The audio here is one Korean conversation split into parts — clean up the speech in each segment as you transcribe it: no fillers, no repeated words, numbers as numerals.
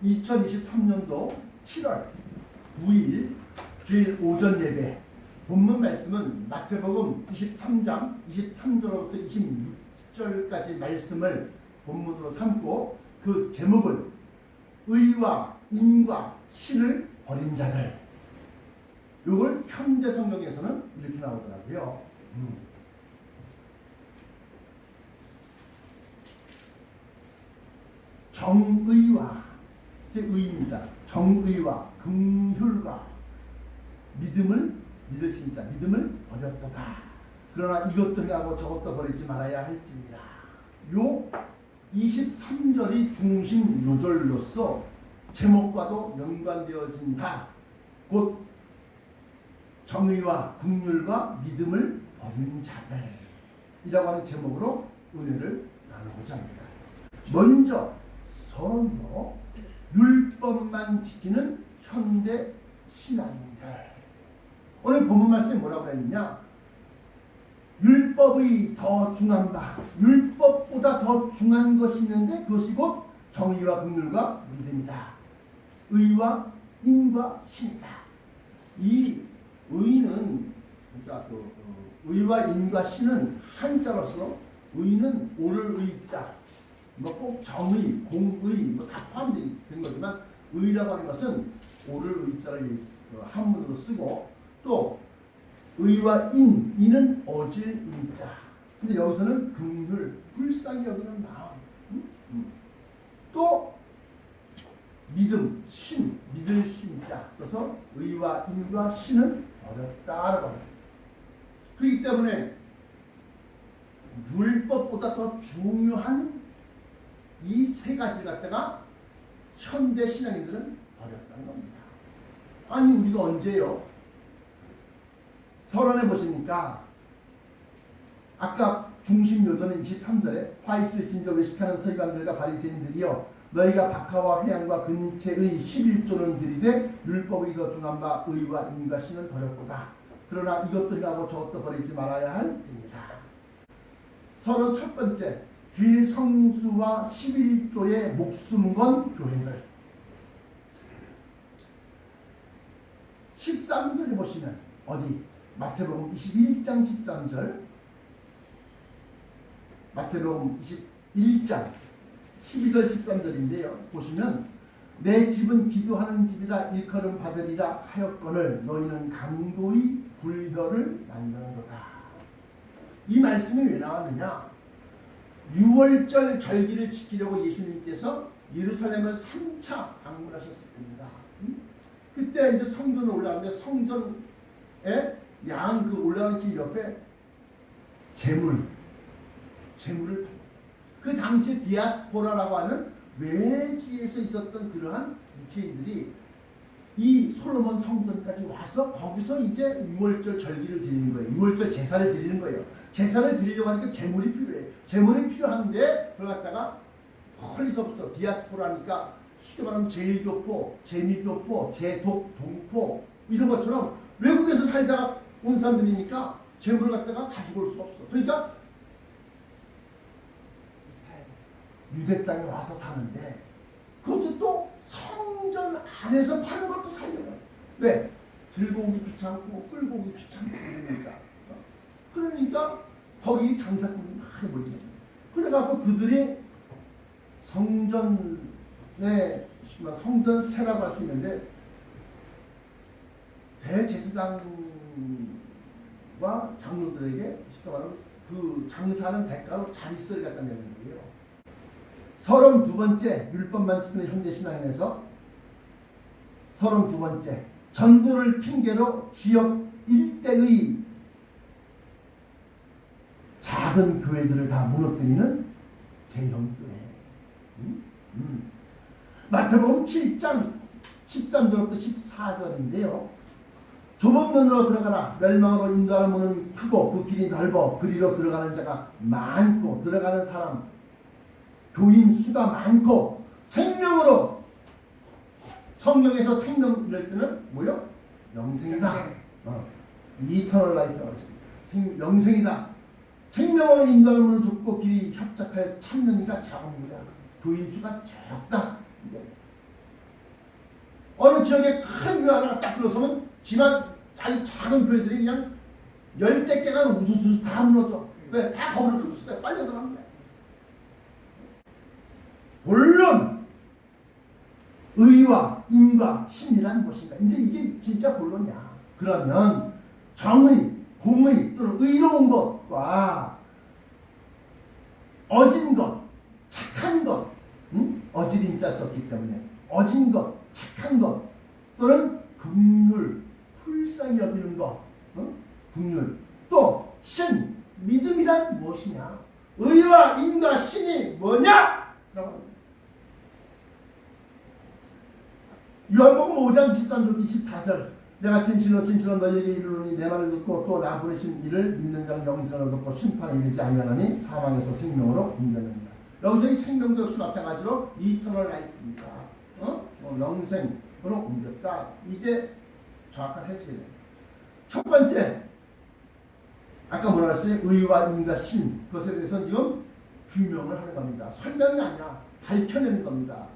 2023년도 7월 9일 주일 오전 예배 본문 말씀은 마태복음 23장 23절부터 26절까지 말씀을 본문으로 삼고 그 제목을 의와 인과 신을 버린 자들. 이걸 현대 성경에서는 이렇게 나오더라고요. 정의와, 이게 의입니다. 정의와 긍휼과 믿음을 믿을 신자, 믿음을 버렸도다. 그러나 이것도 행하고 저것도 버리지 말아야 할지니라. 요 23절이 중심 요절로서 제목과도 연관되어진다. 곧 정의와 긍휼과 믿음을 버린 자들이라고 하는 제목으로 은혜를 나누고자 합니다. 먼저 서로 율법만 지키는 현대 신앙인들. 오늘 본문 말씀이 뭐라고 했느냐? 율법의 더 중한 바, 율법보다 더 중한 것이 있는데 그것이 곧 정의와 긍휼과 믿음이다. 의와 인과 신이다. 이 의는, 그러니까 의와 인과 신은 한자로서 의는 옳을 의자, 꼭 정의, 공의 다 포함된 거지만 의라고 하는 것은 옳을 의자를 한문으로 쓰고 또 의와 인은 어질 인자. 근데 여기서는 긍휼, 불쌍히 여기는 마음. 또 믿음, 신, 믿을 신자. 그래서 의와 인과 신은 어렵다라고 합니다. 그렇기 때문에 율법보다 더 중요한 이 세 가지 갖다가 현대 신앙인들은 어렵다는 겁니다. 아니 우리가 언제요? 설안에 보시니까 아까 중심 요절은 23절에 화 있을 진저 외식하는 서기관들과 바리새인들이여 너희가 박하와 회양과 근체의 11조는 들이되 율법의 더 중한 바 의와 인과 신은 버렸도다. 그러나 이것도 행하고 저것도 버리지 말아야 할지니라. 서론 첫 번째, 주일 성수와 11조의 목숨 건 교회들. 13절에 보시면 어디? 마태복음 21장 13절, 마태복음 21장 12절 13절인데요. 보시면 내 집은 기도하는 집이라 일컬음 받으리라 하였거늘 너희는 강도의 불혈을 만드는도다. 이 말씀이 왜 나왔느냐? 6월절 절기를 지키려고 예수님께서 예루살렘을 3차 방문하셨을 겁니다. 그때 이제 성전을 올라가는데 성전에 양 그 올라가는 길 옆에 재물을 그 당시에 디아스포라라고 하는 외지에서 있었던 그러한 유태인들이 이 솔로몬 성전까지 와서 거기서 이제 6월절 절기를 드리는 거예요. 6월절 제사를 드리는 거예요. 제사를 드리려고 하니까 재물이 필요해요. 재물이 필요한데 그걸 갖다가 멀리서부터 디아스포라니까 쉽게 말하면 제일교포, 제미교포, 제독, 동포 이런 것처럼 외국에서 살다가 온 사람들이니까 재물을 갖다가 가지고 올 수 없어. 그러니까 유대 땅에 와서 사는데 그것도 또 성전 안에서 파는 것도 살려요. 왜? 들고 오기 귀찮고 끌고 오기 귀찮고 그러니까 거기 장사꾼이 많이 몰리는 거예요. 그래갖고 그들이 성전에 성전세라고 할 수 있는데 대제사장과 장로들에게 쉽게 말하면 그 장사하는 대가로 자릿세를 갖다 내는 거예요. 32번째 율법만 지키는 현대신앙인에서 32번째 전도를 핑계로 지역 일대의 작은 교회들을 다 무너뜨리는 대형교회. 마태복음 7장 13절부터 14절인데요. 좁은 문으로 들어가라. 멸망으로 인도하는 문은 크고 그 길이 넓어 그리로 들어가는 자가 많고 들어가는 사람 교인 수가 많고 생명으로 성경에서 생명이랄 때는 뭐요? 영생이다. 이터널 라이프라고 했습니다. 영생이다. 생명으로 인도하는 문은 좁고 길이 협착하여 찾는 이가 적음이다. 교인 수가 적다. 어느 지역에 큰 교회 하나가 딱 들어서면 집안 아주 작은 교회들이 그냥 열댓 개가 우수수 다 무너져. 왜? 다 거기로 흡수돼. 빨려 들어가는 거야. 본론 의와 인과 신이란 무엇인가? 이제 이게 진짜 본론이야. 그러면 정의, 공의 또는 의로운 것과 어진 것, 착한 것, 어질 인자 썼기 때문에 어진 것, 착한 것 또는 긍휼, 불쌍히 여기는 것, 긍휼 또 신, 믿음이란 무엇이냐? 의와 인과 신이 뭐냐? 요한복음 5장 13절 24절 내가 진실로 너희에게 이르노니 내 말을 듣고 또 나 보내신 이를 믿는 자는 영생을 얻고 심판에 이르지 아니하나니 사망에서 생명으로 옮겨낸다. 여기서 이 생명도 역시 마찬가지로 이터널 라이프입니다. 영생으로 옮겼다. 이게 정확한 해석이에요. 첫 번째 아까 뭐라 그랬어요? 의와 인과 신 그것에 대해서 지금 규명을 하는 겁니다. 설명이 아니야. 밝혀내는 겁니다.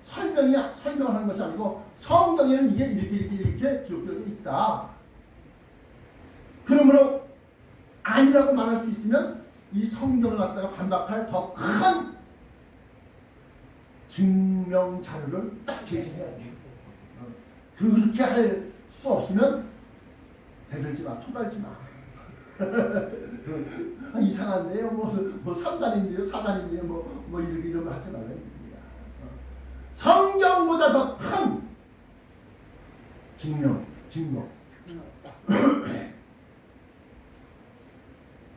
설명하는 것이 아니고 성경에는 이게 이렇게 기록되어 있다. 그러므로 아니라고 말할 수 있으면 이 성경을 갖다가 반박할 더 큰 증명 자료를 딱 제시해야 돼요. 그렇게 할 수 없으면 대들지 마, 토달지 마. 이상한데요, 뭐 3단인데요, 4단인데요, 뭐 이런 거 하지 말라. 성경보다 더 큰 증거.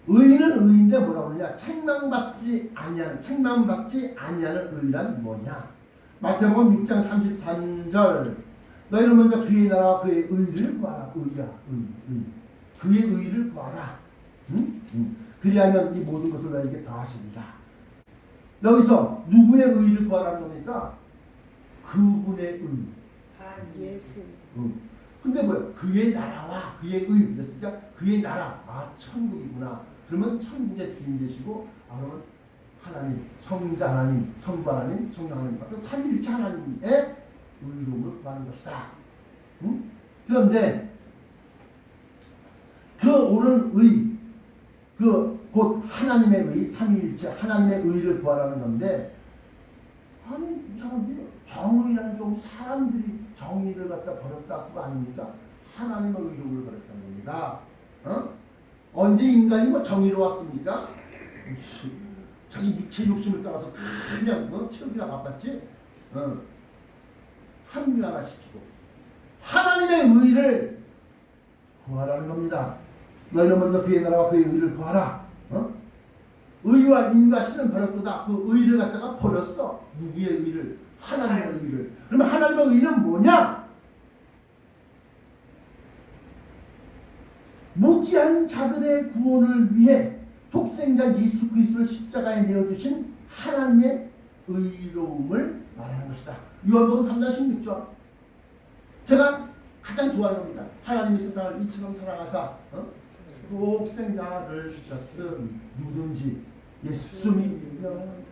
의인은 의인데 뭐라고 그러냐? 책망받지 아니하는 의란 뭐냐? 마태복음 6장 33절 너희는 먼저 그의 나라와 그의 의를 구하라. 의야, 의. 그의 의를 구하라. 그리하면 이 모든 것을 너희에게 더하시리라. 여기서 누구의 의를 구하라는 겁니까? 그분의 의. 예수. 근데 뭐야? 그의 나라와 그의 의. 그랬으니까 그의 나라. 천국이구나. 그러면 천국의 주인 되시고, 그러면 하나님, 성자 하나님, 성부 하나님, 성령 하나님 같은 삼위일체 하나님의 의로움을 구하는 것이다. 그런데 그 옳은 의, 곧 하나님의 의, 삼위일체 하나님의 의를 구하라는 건데, 아니 이 사람들이 정의라는 게 사람들이 정의를 갖다 버렸다 그거 아닙니까? 하나님의 의로움을 버렸다는 겁니다. 언제 인간이 뭐 정의로웠습니까? 자기 육체 욕심을 따라서 그냥 체육이나 바빴지? 합리화시키고 하나님의 의를 구하라는 겁니다. 너희는 먼저 그의 나라와 그의 의를 구하라. 의와 인과 신은 버렸도다. 그 의를 갖다가 버렸어. 누구의 의를? 하나님의 의를. 그러면 하나님의 의는 뭐냐? 무지한 자들의 구원을 위해 독생자 예수 그리스도를 십자가에 내어주신 하나님의 의로움을 말하는 것이다. 요한복음 3장 16절. 제가 가장 좋아하는 겁니다. 하나님이 세상을 이처럼 사랑하사 독생자를 주셨으니 누구든지 예수 믿으면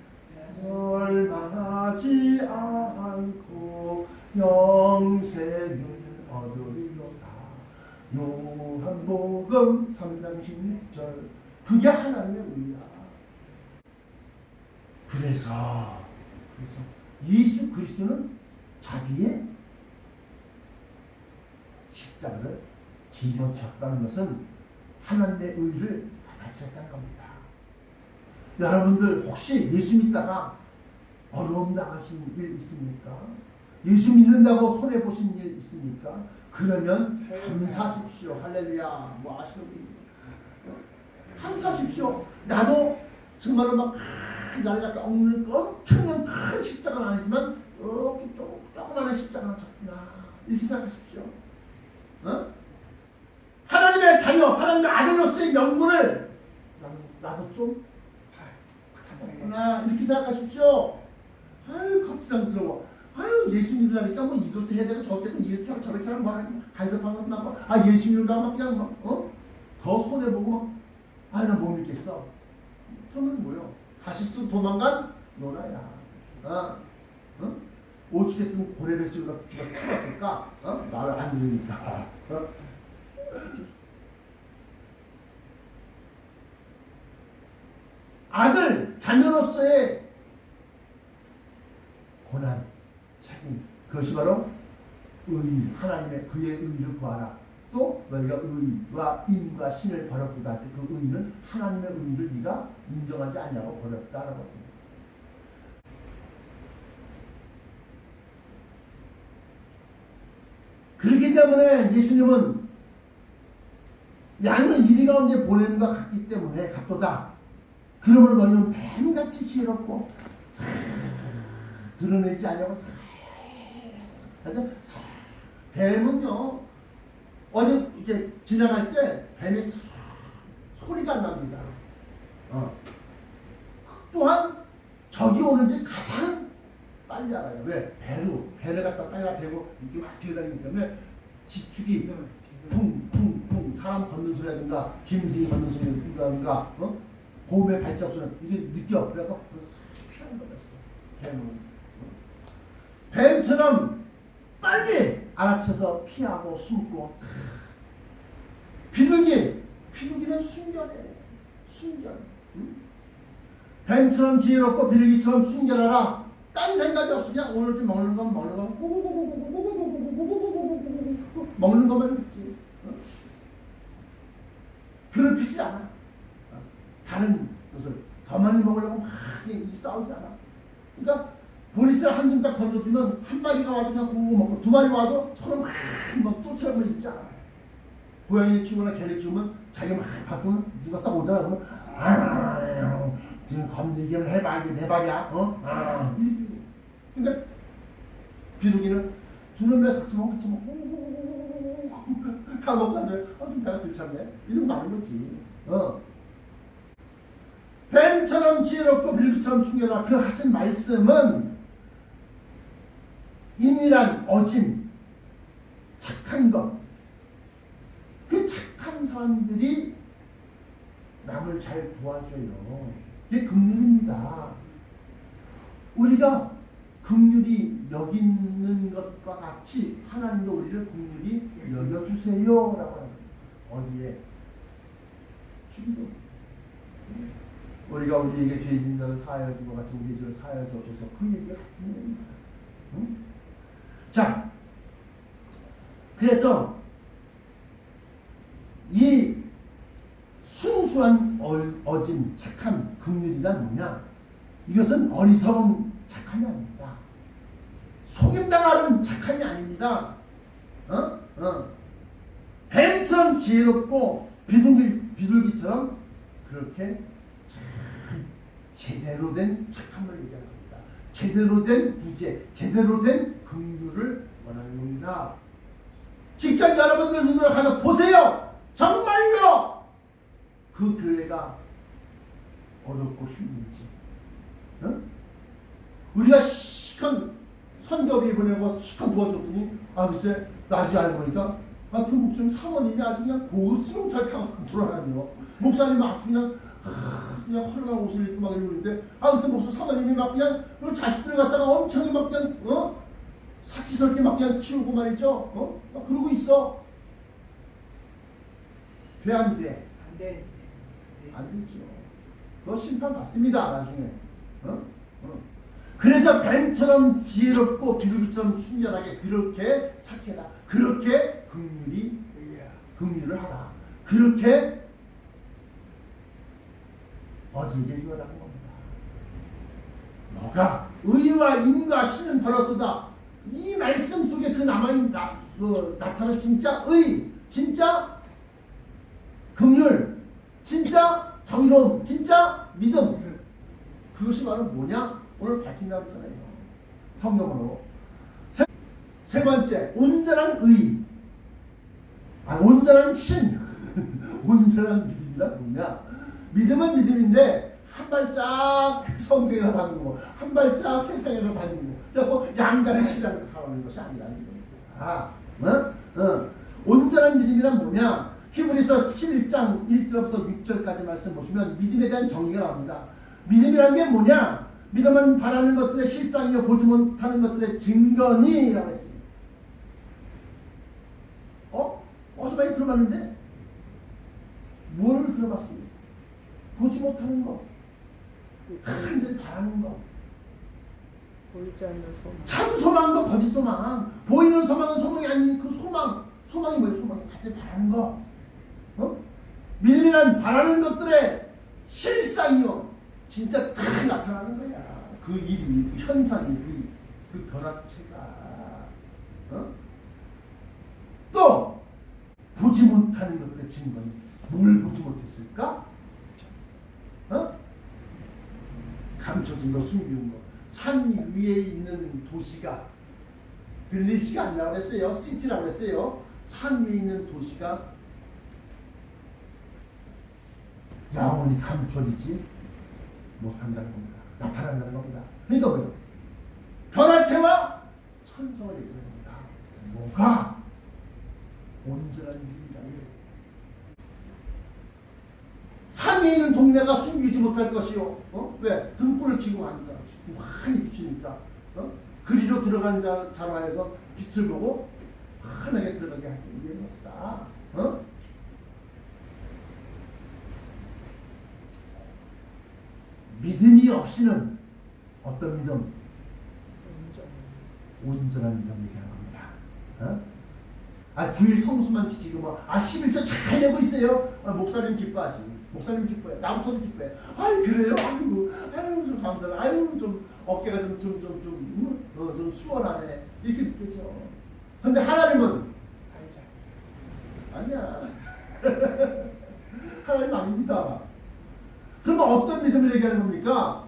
멸망하지 않고 영생을 얻으리로다. 요한복음 3장 16절. 그게 하나님의 의야. 그래서 예수 그리스도는 자기의 십자가를 짊어졌다는 것은 하나님의 의를 받아들였다는 겁니다. 여러분들 혹시 예수 믿다가 어려움 당하신 일 있습니까? 예수 믿는다고 손해보신 일 있습니까? 그러면 감사하십시오. 할렐루야. 뭐 아시는 분이 감사하십시오. 나도 정말로 막 나를 갖다 엄청난 큰 십자가는 아니지만 이렇게 조그마한 십자가는 졌구나. 이렇게 생각하십시오. 하나님의 자녀, 하나님의 아들로서의 명분을 나도 좀 그렇구나 이렇게 생각하십시오. 아유 거치장스러워. 아유 예수 믿으라니까 뭐 이것도 해야 되고 저것도 해야 되고 이렇게 하고 저렇게 하고 막 간섭한 것도 많고 예수 믿는다고 막 그냥 더 손해보고 막 나 못 믿겠어. 그러면 뭐요? 다시 도망간 노나야. 오죽했으면 고래뱃속에다 키웠을까? 말을 안 들으니까. 아들, 자녀로서의 고난, 책임, 그것이 바로 의, 하나님의 그의 의를 구하라. 또 너희가 의와 인과 신을 버렸다 할 때 그 의는 하나님의 의를 네가 인정하지 않냐고 버렸다라고 합니다. 그렇기 때문에 예수님은 양을 이리 가운데 보내는 것 같기 때문에 같도다. 그러므로 너희는 뱀같이 지혜롭고 드러내지 않냐고. 뱀은요 어디 이렇게 지나갈 때 뱀의 소리가 안 납니다. 또한 적이 오는지 가장 빨리 알아요. 왜? 배를 갖다 땅에다 대고 이렇게 막 기어다니기 때문에 지축이 쿵쿵쿵 사람 걷는 소리라든가 짐승이 걷는 소리라든가 곰의 발작소리는 이게 느껴. 그래서 피하는 거였어. 뱀처럼 빨리 알아채서 피하고 숨고. 비둘기는 순결해. 순결. 뱀처럼 지혜롭고 비둘기처럼 순결하라. 딴 생각이 없어. 그냥 오늘 좀 먹는 건 먹는 것만 있지. 괴롭히지 않아. 다른 것을 더 많이 먹으려고 막 싸우지 않아. 그러니까 보리쌀 한 줌 딱 던져주면 한 마리가 와도 그냥 고고 먹고 두 마리 와도 서로 막 쫓아가고 있지 않아. 고양이를 키우거나 개를 키우면 자기가 막 바꾸면 누가 싹 오잖아. 그러면 지금 건들기는 해봐. 이게 내 밥이야. 이렇게. 근데 비둘기는 주는 배 삭스만 같이 먹고 다 먹고 간대. 좀 배가 들쳤네. 이런 거 많은 거지. 뱀처럼 지혜롭고 비둘기처럼 순결하라. 그 하신 말씀은 인이란 어짐, 착한 것. 그 착한 사람들이 남을 잘 도와줘요. 이게 긍휼입니다. 우리가 긍휼히 여기는 것과 같이 하나님도 우리를 긍휼히 여겨주세요라고 합니다. 어디에? 주기도. 우리가 우리에게 죄 지은 자를 사하여 준 것 같이 우리의 죄를 사하여 주옵소서. 그 얘기가 같은 얘기입니다. 자, 그래서 이 순수한 어짐, 착한 긍휼이란 뭐냐? 이것은 어리석은 착함이 아닙니다. 속임당하는 착함이 아닙니다. 뱀처럼 지혜롭고 비둘기처럼 그렇게 제대로 된 착함을 얘기하는 겁니다. 제대로 된 구제, 제대로 된 긍휼을 원하는 겁니다. 직장 여러분들 눈으로 가서 보세요. 정말요. 그 교회가 어렵고 힘든지. 우리가 시큰 선교비 보내고 시큰 도와줬더니 글쎄 나중에 알고 보니까 그 목사님 사모님이 아주 그냥 고급스러운 잘 타고 돌아다녀. 목사님 아주 그냥 허름한 옷을 입고 막 이러는데 글쎄 목사 사모님이 막 그냥 자식들을 갖다가 엄청 막 그냥 사치스럽게 막 그냥 키우고 말이죠. 막 그러고 있어. 돼 안 돼? 안 돼. 안 되죠. 그거 심판 받습니다 나중에. 그래서 뱀처럼 지혜롭고 비둘기처럼 순결하게 그렇게 착해라. 그렇게 긍휼을 하라. 그렇게 어지게 유하라는 겁니다. 너가 의와 인과 신은 벌어두다. 이 말씀 속에 그 나타난 진짜 의, 진짜 긍휼, 진짜 정의로움, 진짜 믿음. 그것이 바로 뭐냐? 오늘 밝힌다고 했잖아요. 성경으로. 세 번째, 온전한 의. 온전한 신. 온전한 믿음이란 뭐냐? 믿음은 믿음인데 한 발짝 성경에서 다니고 한 발짝 세상에서 다니고 그래서 양단의 신앙을 살아가는 것이 아니라는 겁니다. 온전한 믿음이란 뭐냐? 히브리서 11장 1절부터 6절까지 말씀 보시면 믿음에 대한 정의가 나옵니다. 믿음이란 게 뭐냐? 믿음은 바라는 것들의 실상이요 보지 못하는 것들의 증거니 라고 했어요. 어디서 많이 들어봤는데? 뭘 들어봤어요? 보지 못하는 거, 하늘을 바라는 거, 보이지 않는 소망. 참 소망과 거짓 소망. 보이는 소망은 소망이 아닌 그 소망이 뭐예요? 소망이 같이 바라는 거. 믿음이란 바라는 것들의 실상이요 진짜 다 나타나는 거야. 그 일이, 그 현상이, 그 변화체가. 또 보지 못하는 것들의 증거는 뭘 보지 못했을까? 감춰진 거, 숨기는 거. 산 위에 있는 도시가 빌리지가 아니라고 그랬어요. 시티라고 그랬어요. 산 위에 있는 도시가 영원히 감춰지지 못한다는 겁니다. 나타난다는 겁니다. 그러니까 뭐예요? 변화체와 천성을 얘기하는 겁니다. 뭐가? 온전한 일이다. 산 위에 있는 동네가 숨기지 못할 것이요. 왜? 등불을 켜고 가니까 환히 비추니까 그리로 들어간 자로 하여금 빛을 보고 환하게 들어가게 하는 것이다. 믿음이 없이는 어떤 믿음? 온전한 믿음 얘기하는 겁니다. 주일 성수만 지키고 11조 잘 내고 있어요. 목사님 기뻐하지. 목사님 기뻐해. 나부터도 기뻐해. 그래요? 아이고 좀 감사해. 아이고 좀 어깨가 좀 수월하네. 이렇게 느껴져. 근데 하나님은 아니야. 하나님 아닙니다. 그러면 어떤 믿음을 얘기하는 겁니까?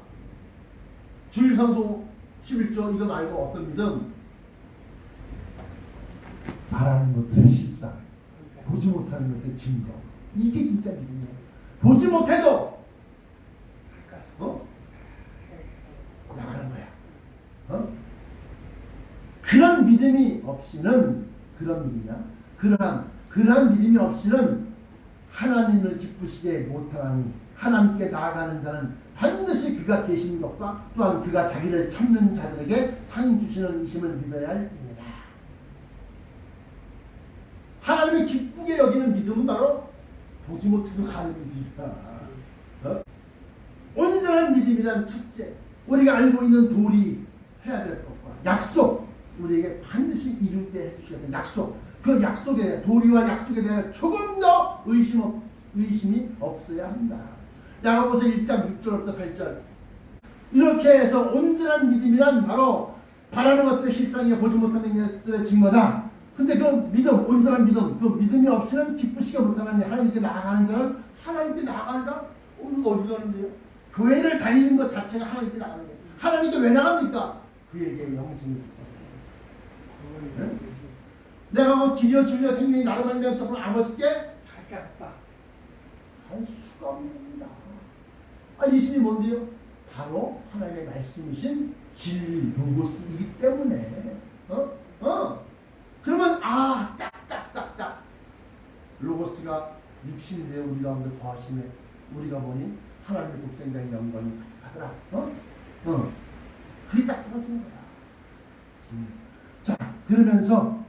주일 성수 11조 이거 말고 어떤 믿음? 바라는 것들의 실상, 보지 못하는 것들의 증거. 이게 진짜 믿음이야. 보지 못해도 나가는 거야. 그런 믿음이 없이는 그런 믿음이야. 그러한 믿음이 없이는 하나님을 기쁘시게 못하나니 하나님께 나아가는 자는 반드시 그가 계신 것과 또한 그가 자기를 찾는 자들에게 상 주시는 이심을 믿어야 할지니라. 하나님이 기쁘게 여기는 믿음은 바로 보지 못해도 가는 믿음이다. 온전한 믿음이란 첫째, 우리가 알고 있는 도리, 해야 될 것과 약속, 우리에게 반드시 이루게 해주시겠다는 약속, 그 약속에, 도리와 약속에 대해 조금 더 의심이 없어야 한다. 야고보서 1장 6절부터 8절. 이렇게 해서 온전한 믿음이란 바로 바라는 것들의 실상이야 보지 못하는 것들의 증거다. 근데 그 믿음, 온전한 믿음, 그 믿음이 없이는 기쁘시게 못하나니 하나님께 나아가는 자는 하나님께 나아간다? 우리가 어디 가는데요? 교회를 다니는 것 자체가 하나님께 나가는 거예요. 하나님께 왜 나갑니까? 그에게 영생이 있기 때문에. 내가 뭐 길여 주려 생명이 나로 말미암아 쪽으로 아버지께 가깝다. 할 수가 없습니다. 이심이 뭔데요? 바로 하나님의 말씀이신 길 로고스이기 때문에. 그러면 딱딱딱딱 로고스가 육신이 되어 우리 가운데 거하심에 우리가 보니 하나님의 독생자의 영광이 가득하더라. 그게 딱 떨어지는 거야. 자, 그러면서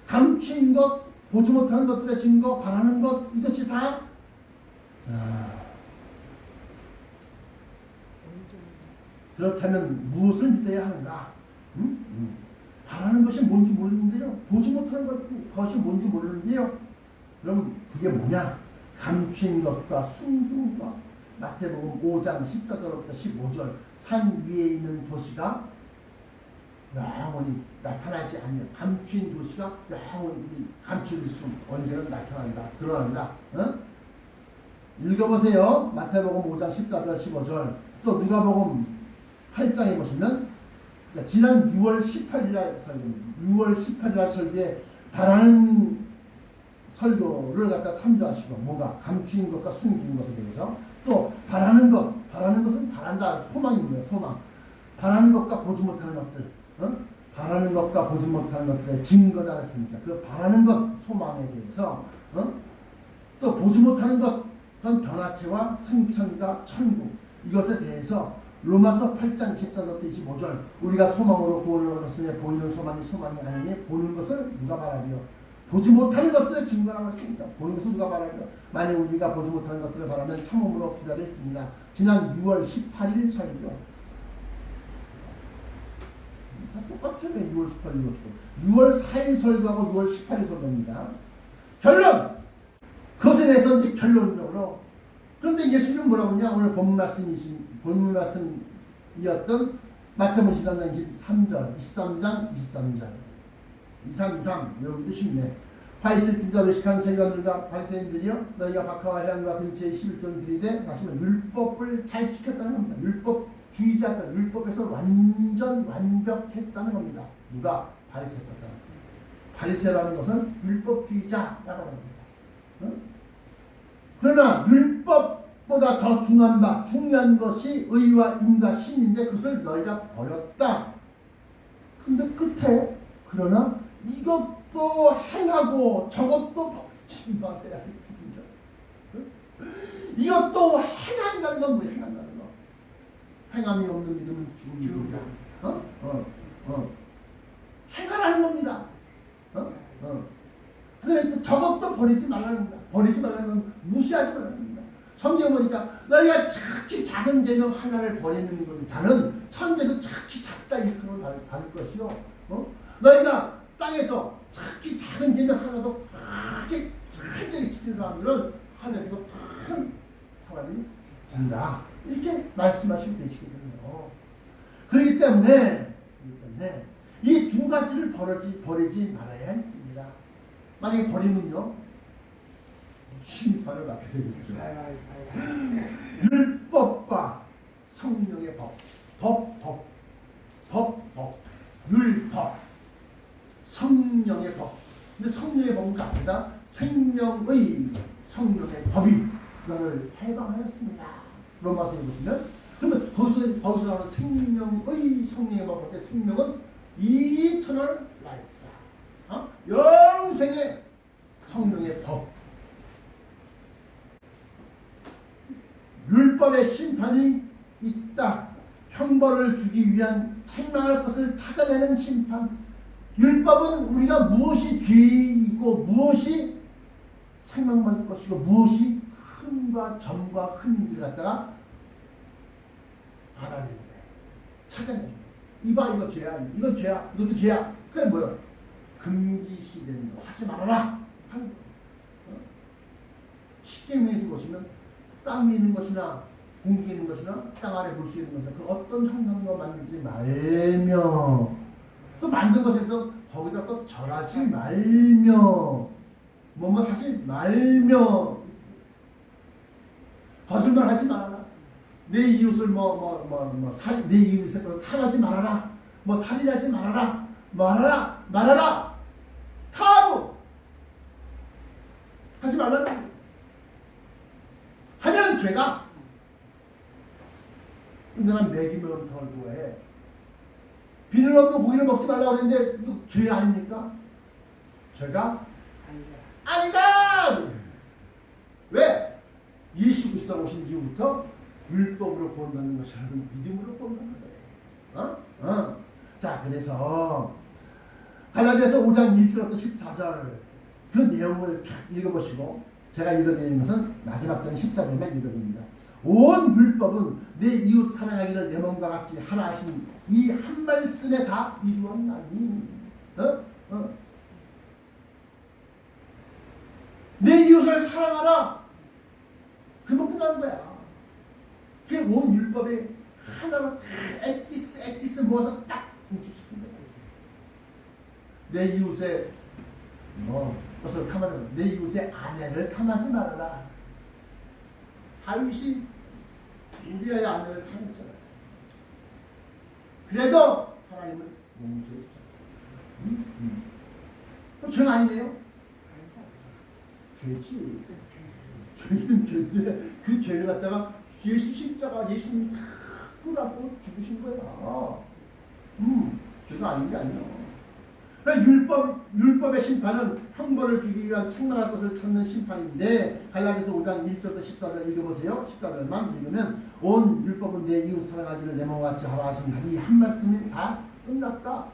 감추인 것, 보지 못하는 것들의 증거, 바라는 것, 이것이 다 그렇다면 무엇을 믿어야 하는가? 바라는 것이 뭔지 모르는데요. 보지 못하는 것이 뭔지 모르는데요. 그럼 그게 뭐냐? 감추인 것과 숨긴 것. 마태복음 5장 14절부터 15절. 산 위에 있는 도시가 영원히 나타나지 않는 감추인 도시가 영원히 감출 수 언제는 나타난다. 드러난다. 읽어보세요. 마태복음 5장 14절 15절. 또 누가복음 8장에 보시면 지난 6월 18일날 설교입니다. 6월 18일날 설교에 바라는 설교를 갖다 참조하시고 뭐가 감추인 것과 숨긴 것에 대해서 또 바라는 것은 바란다 소망인 거예요. 소망. 바라는 것과 보지 못하는 것들, 바라는 것과 보지 못하는 것들의 증거다 했습니까? 그 바라는 것 소망에 대해서 또 보지 못하는 것, 그건 변화체와 승천과 천국. 이것에 대해서 로마서 8장 14절부터 25절 우리가 소망으로 구원을 얻었으며 보이는 소망이 소망이 아니니 보는 것을 누가 말하리요. 보지 못하는 것들의 증거라고 했습니다. 보는 것을 누가 말하리요. 만약 우리가 보지 못하는 것들을 바라면 참음으로 기다릴지니라. 지난 6월 18일 설교 똑같아요. 6월 18일 6월 4일 설교하고 6월 18일 설교입니다. 결론! 그것에 대해서 이제 결론적으로 그런데 예수님은 뭐라고 하냐. 오늘 본문 말씀이었던 마태복음 13장 23절 23절 23 여기도 쉽네. 화 있을 진짜 외식한 세관들과 바리새인들이여 너희가 박하와 해안과 근처에 11종 들이되 마시면 율법을 잘 지켰다는 겁니다. 율법주의자들 율법에서 완전 완벽했다는 겁니다. 누가? 바리새파 사람. 바리새라는 것은 율법주의자라고 합니다. 그러나 율법보다 더 중요한 것이 의와 인과 신인데 그것을 너희가 버렸다. 근데 끝에 그러나 이것도 행하고 저것도 먹지 말아야 됩니다. 이것도 행한다는 건 뭐야? 행한다는 거. 행함이 없는 믿음은 죽음이다. 행하라는 겁니다. 그다음에 또 저것도 버리지 말라는 겁니다. 버리지 말라는 건 무시하지 말라는 겁니다. 성경 보니까 너희가 특히 작은 계명 하나를 버리는 것 자는 천국에서 특히 작다 일컬음을 받을 것이요. 너희가 땅에서 특히 작은 계명 하나도 크게 철저히 지키는 사람들은 하늘에서도 큰 사람이 된다. 이렇게 말씀하시면 되시거든요. 그렇기 때문에 이 두 가지를 버리지 말아야 할지니라. 만약에 버리면요 심판을 받게 되겠죠. 율법과 성령의 법, 율법, 성령의 법. 근데 성령의 법은 갑니다. 생명의 성령의 법이 너를 해방하였습니다. 로마서에 보시면 그러면 거기서 나오는 생명의 성령의 법 때 생명은 이터널 라이프다. 영생의 성령의 법. 율법의 심판이 있다. 형벌을 주기 위한 책망할 것을 찾아내는 심판. 율법은 우리가 무엇이 죄이고 무엇이 책망받을 것이고 무엇이 흠과 점과 흠인지를 갖다가 알아내는 거예요. 찾아내는 거예요. 이거 죄야. 이거 죄야. 이것도 죄야. 그게 뭐야? 금기시되는 거 하지 말아라 하는 거예요. 십계명에서 보시면 땅 위에 있는 것이나 공중에 있는 것이나 땅 아래 물 수에 있는 것이나 그 어떤 형상도 만들지 말며 또 만든 것에서 거기다 또 절하지 말며 뭐뭐 하지 말며 거짓말 하지 말아라. 내 이웃을 내 이웃을 탐하지 말아라. 살인하지 말아라. 말아라. 탐 하지 말라는 하면 죄다. 근데 난 먹이면 더 좋아해. 비늘 없는 고기를 먹지 말라고 그랬는데 이거 죄 아닙니까? 죄가 아니다. 왜? 예수 그리스도가 오신 이후부터 율법으로 구원받는 것이 아니라 믿음으로 구원받는 거예요. 자, 그래서 갈라디아서 5장 1절부터 14절 그 내용을 읽어보시고 제가 읽어드리는 것은 마지막 장 14절만 읽어드립니다. 온 율법은 내 이웃 사랑하기를 내 몸과 같이 하라 하신 이 한 말씀에 다 이루었나니 내 이웃을 사랑하라. 그만 끝나는 거야. 그게 온 율법에 하나로 엑기스 모아서 딱 공식시킨 거야. 내 이웃의 것을 탐하지 말아라. 내 이웃의 아내를 탐하지 말아라. 다윗이 우리아의 아내를 탐했잖아요. 그래도 하나님은 용서해 주셨어요. 죄는 아니네요. 죄지. 죄는 죄인데 그 죄를 갖다가 예수 십자가 예수님이 다 끌어안고 죽으신 거야. 죄가 아닌 게 아니야. 그러니까 율법의 심판은 형벌을 주기 위한 책망할 것을 찾는 심판인데 갈라디아서 5장 1절부터 14절 읽어보세요. 14절만 읽으면 온 율법은 내 이웃 사랑하기를 내 몸과 같이 하라 하신 이 한 말씀이 다 끝났다.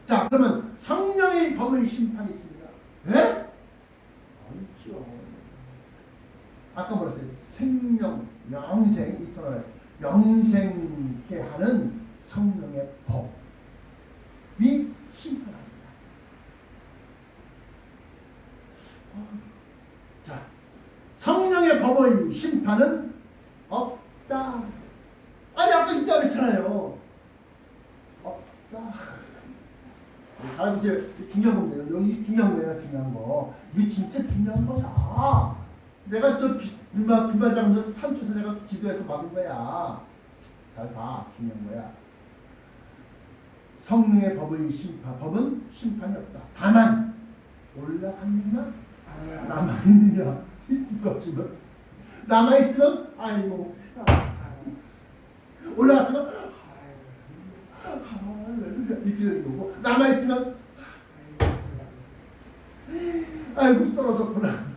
자, 그러면 성령의 법의 심판이 있습니다. 예? 아니죠. 아까 뭐랬어요? 생명, 영생, 이터널 영생케 하는 성령의 법이 심판합니다. 자, 성령의 법의 심판은 없다. 아니 아까 있다 그랬잖아요. 없다. 잘 보세요. 중요한 겁니다. 여기 중요한 거예요. 중요한 거. 이게 진짜 중요한 거야. 내가 저 비말장에서 산쪽에서 내가 기도해서 받은 거야. 잘 봐. 중요한 거야. 성령의 법은 심판이 없다. 다만 올라갔느냐 남아있느냐 이것이면 남아있으면 아이고 올라갔으면 이렇게 되는 거고 남아있으면 아이고 떨어졌구나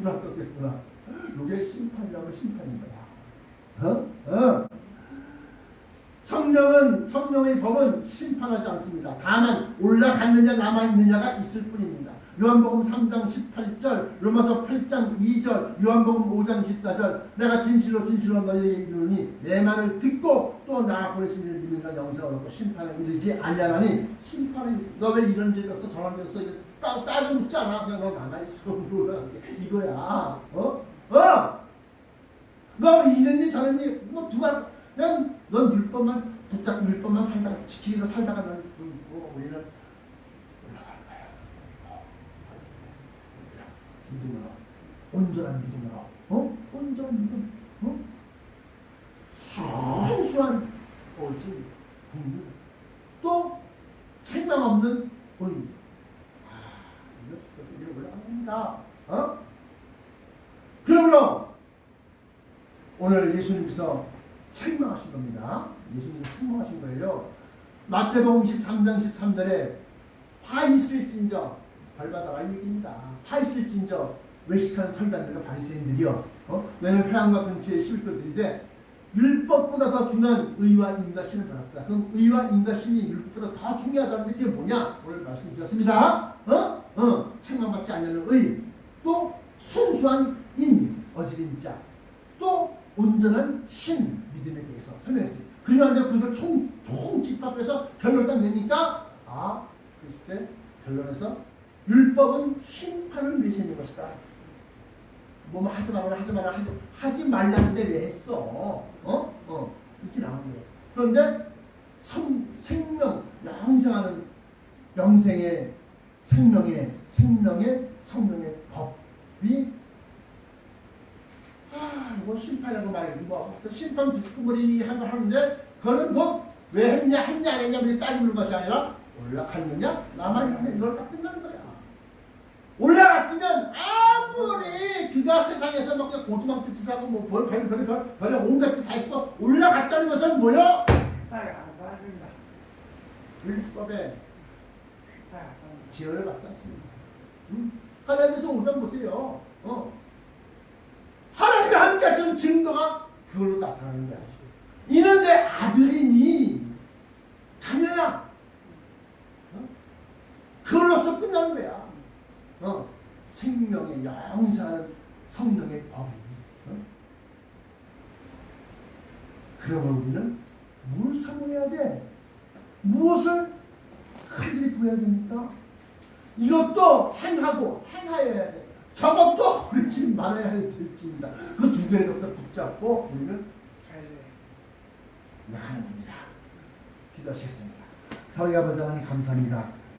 떴겠구나. 이게 심판이라고 심판인 거야. 성령의 법은 심판하지 않습니다. 다만 올라갔느냐 남아있느냐가 있을 뿐입니다. 요한복음 3장 18절, 로마서 8장 2절, 요한복음 5장 14절 내가 진실로 너희에게 이르노니 내 말을 듣고 또 나 보내신 이를 믿는 자 영생을 얻고 심판에 이르지 아니하나니 심판이 너 왜 이런 죄 졌어 저런 죄 졌어 따져 묻지 않아. 그냥 너 남아있어 이거야. 너 이랬니 저랬니 너 누가 그냥 넌 율법만 붙잡고 율법만 살다가 지키기가 살다가 난 그거 있고 우리는 올라가는 거야. 믿음으로 온전한 믿음으로 온전한 믿음 순수한 오직 국민 또 책망 없는 의 이거 올라갑니다. 그러므로 오늘 예수님께서 책망하신 겁니다. 예수님이 책망하신 거예요. 마태복음 13장 13절에 화 있을진저 벌받아라 얘기입니다. 화 있을진저 외식한 설단들과 바리새인들이요. 너희는 회당과 근처에 11도들인데 율법보다 더 중요한 의와 인과 신을 받았다. 그럼 의와 인과 신이 율법보다 더 중요하다는 게 뭐냐? 오늘 말씀드렸습니다. 책망받지 않는 의, 또 순수한 인, 어지린자, 또 온전한 신, 믿음에 대해서 설명했어요. 그녀한테 그래서 총 집합해서 결론 딱 내니까 글쎄 결론에서 율법은 심판을 내세우는 것이다. 뭐 하지 말라는데 왜 했어? 이렇게 나온 거예요. 그런데 생명, 영생하는 영생의 생명의 성령의 법이 뭐 심판이라고 말해도 뭐 심판 비스무리 한 걸 하는데 그거는 뭐 왜 했냐 안 했냐 우리 따지는 것이 아니라 올라갔느냐 남아있느냐 이걸 딱 끝나는 거야. 올라갔으면 아무리 그가 세상에서 막 고주망태 짓하고 뭐 별의 온갖 짓 다 있어 올라갔다는 것은 뭐요? 율법에 제어를 받지 않습니다. 갈라디아서 5장 보세요. 하나님이 함께 하시는 증거가 그걸로 나타나는 거야. 이는 내 아들이니 자녀야. 그걸로서 끝나는 거야. 생명의 영생하는 성령의 법이. 그러면 우리는 뭘 사모해야 돼? 무엇을 간절히 구해야 됩니까? 이것도 행하여야 돼. 저것도 우리 지금 말해야 할 일입니다. 그 두 개를 갖다 붙잡고 우리는 나가는 겁니다. 기도하시겠습니다. 사랑의 아버지 하나님 감사합니다.